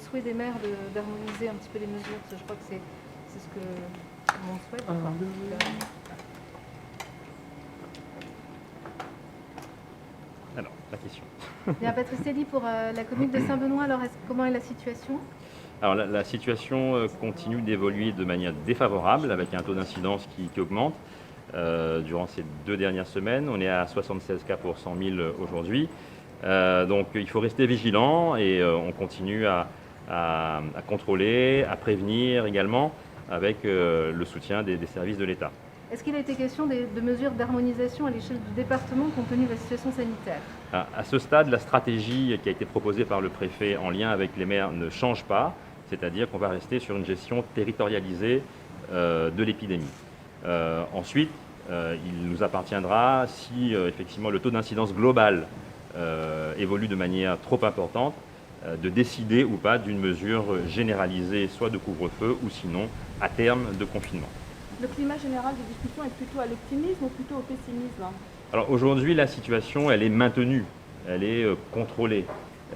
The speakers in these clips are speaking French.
souhait des maires d'harmoniser un petit peu les mesures, parce que je crois que c'est ce que tout le monde souhaite. Alors, la question. Bien, Patrice Elie, pour la commune de Saint-Benoît, alors comment est la situation? Alors la situation continue d'évoluer de manière défavorable avec un taux d'incidence qui augmente. Durant ces 2 dernières semaines, on est à 76 cas pour 100 000 aujourd'hui. Donc il faut rester vigilant et on continue à contrôler, à prévenir également avec le soutien des services de l'État. Est-ce qu'il a été question de mesures d'harmonisation à l'échelle du département compte tenu de la situation sanitaire? À ce stade, la stratégie qui a été proposée par le préfet en lien avec les maires ne change pas, c'est-à-dire qu'on va rester sur une gestion territorialisée de l'épidémie. Ensuite, il nous appartiendra, si effectivement le taux d'incidence global évolue de manière trop importante, de décider ou pas d'une mesure généralisée, soit de couvre-feu ou sinon à terme de confinement. Le climat général de discussion est plutôt à l'optimisme ou plutôt au pessimisme? Alors aujourd'hui, la situation, elle est maintenue, elle est contrôlée.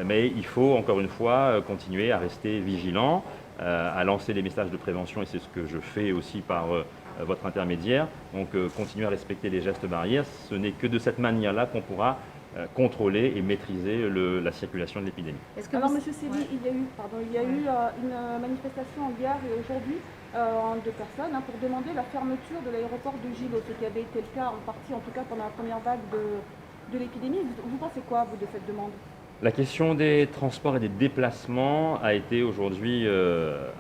Mais il faut, encore une fois, continuer à rester vigilant, à lancer les messages de prévention, et c'est ce que je fais aussi par votre intermédiaire. Donc continuer à respecter les gestes barrières, ce n'est que de cette manière-là qu'on pourra contrôler et maîtriser la circulation de l'épidémie. Alors, M. Sély, il y a eu une manifestation hier et aujourd'hui de personnes pour demander la fermeture de l'aéroport de Gilles, ce qui avait été le cas en partie, en tout cas pendant la première vague de l'épidémie. Vous pensez quoi, vous, de cette demande? La question des transports et des déplacements a été aujourd'hui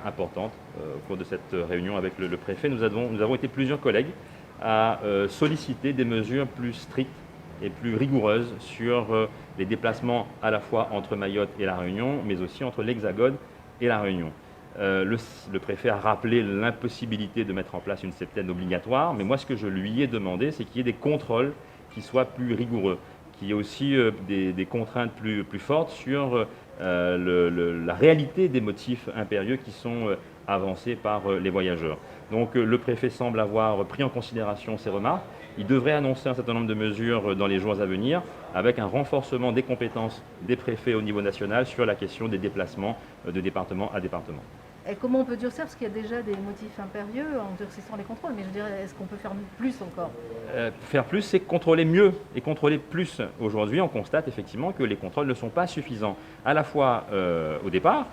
importante au cours de cette réunion avec le préfet. Nous avons été plusieurs collègues à solliciter des mesures plus strictes et plus rigoureuses sur les déplacements à la fois entre Mayotte et La Réunion, mais aussi entre l'Hexagone et La Réunion. Le préfet a rappelé l'impossibilité de mettre en place une septaine obligatoire, mais moi ce que je lui ai demandé, c'est qu'il y ait des contrôles qui soient plus rigoureux, qu'il y ait aussi des contraintes plus fortes sur la réalité des motifs impérieux qui sont avancés par les voyageurs. Donc le préfet semble avoir pris en considération ces remarques. Il devrait annoncer un certain nombre de mesures dans les jours à venir, avec un renforcement des compétences des préfets au niveau national sur la question des déplacements de département à département. Et comment on peut durcir? Parce qu'il y a déjà des motifs impérieux en durcissant les contrôles, mais je dirais, est-ce qu'on peut faire plus encore? Faire plus, c'est contrôler mieux et contrôler plus. Aujourd'hui, on constate effectivement que les contrôles ne sont pas suffisants, à la fois au départ,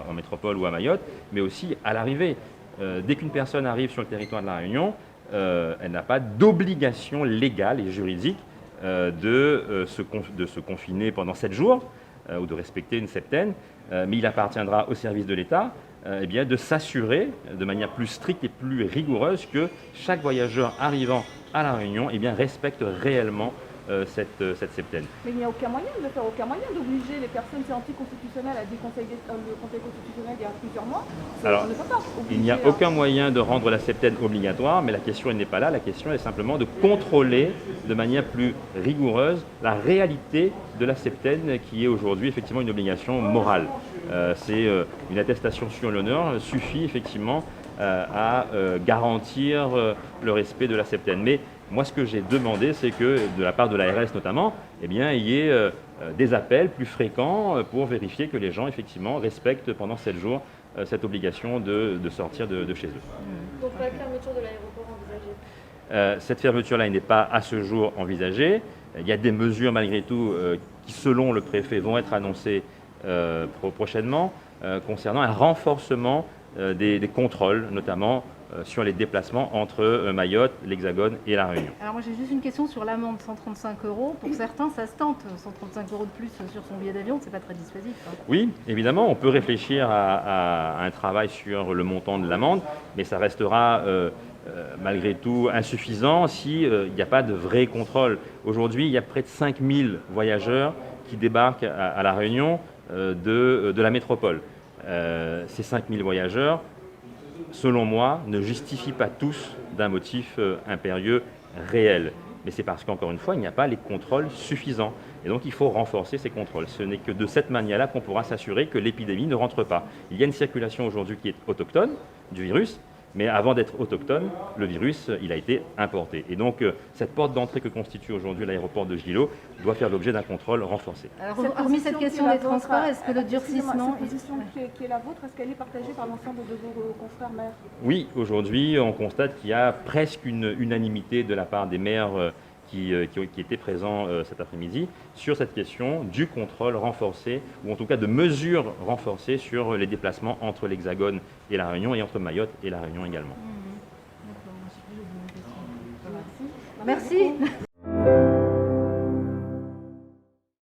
en métropole ou à Mayotte, mais aussi à l'arrivée. Dès qu'une personne arrive sur le territoire de La Réunion, elle n'a pas d'obligation légale et juridique de se confiner pendant 7 jours ou de respecter une septaine, mais il appartiendra au service de l'État de s'assurer de manière plus stricte et plus rigoureuse que chaque voyageur arrivant à La Réunion respecte réellement cette septaine. Mais il n'y a aucun moyen de faire, aucun moyen d'obliger les personnes, c'est anticonstitutionnel, a dit le Conseil constitutionnel il y a plusieurs mois. Alors, on ne peut pas il n'y a aucun moyen de rendre la septaine obligatoire, mais la question n'est pas là, la question est simplement de contrôler de manière plus rigoureuse la réalité de la septaine qui est aujourd'hui effectivement une obligation morale. C'est une attestation sur l'honneur suffit effectivement à garantir le respect de la septaine. Mais moi, ce que j'ai demandé, c'est que, de la part de l'ARS notamment, il y ait des appels plus fréquents pour vérifier que les gens, effectivement, respectent pendant 7 jours cette obligation de sortir de chez eux. Donc la fermeture de l'aéroport envisagée? Cette fermeture-là n'est pas à ce jour envisagée. Il y a des mesures, malgré tout, qui, selon le préfet, vont être annoncées prochainement, concernant un renforcement des contrôles, notamment sur les déplacements entre Mayotte, l'Hexagone et La Réunion. Alors moi j'ai juste une question sur l'amende, 135 €. Pour certains, ça se tente. 135 € de plus sur son billet d'avion, c'est pas très dissuasif. Oui, évidemment, on peut réfléchir à un travail sur le montant de l'amende, mais ça restera malgré tout insuffisant s'il n'y a pas de vrai contrôle. Aujourd'hui, il y a près de 5000 voyageurs qui débarquent à La Réunion de la métropole. Ces 5000 voyageurs, selon moi, ne justifient pas tous d'un motif impérieux réel. Mais c'est parce qu'encore une fois, il n'y a pas les contrôles suffisants. Et donc, il faut renforcer ces contrôles. Ce n'est que de cette manière-là qu'on pourra s'assurer que l'épidémie ne rentre pas. Il y a une circulation aujourd'hui qui est autochtone du virus, Mais avant d'être autochtone, le virus, il a été importé. Et donc, cette porte d'entrée que constitue aujourd'hui l'aéroport de Gilo doit faire l'objet d'un contrôle renforcé. Alors, hormis cette question des transports, est-ce que le durcissement... Cette position qui est la vôtre, est-ce qu'elle est partagée par l'ensemble de vos confrères maires? Oui, aujourd'hui, on constate qu'il y a presque une unanimité de la part des maires qui étaient présents cet après-midi sur cette question du contrôle renforcé, ou en tout cas de mesures renforcées sur les déplacements entre l'Hexagone et la Réunion, et entre Mayotte et la Réunion également. Merci.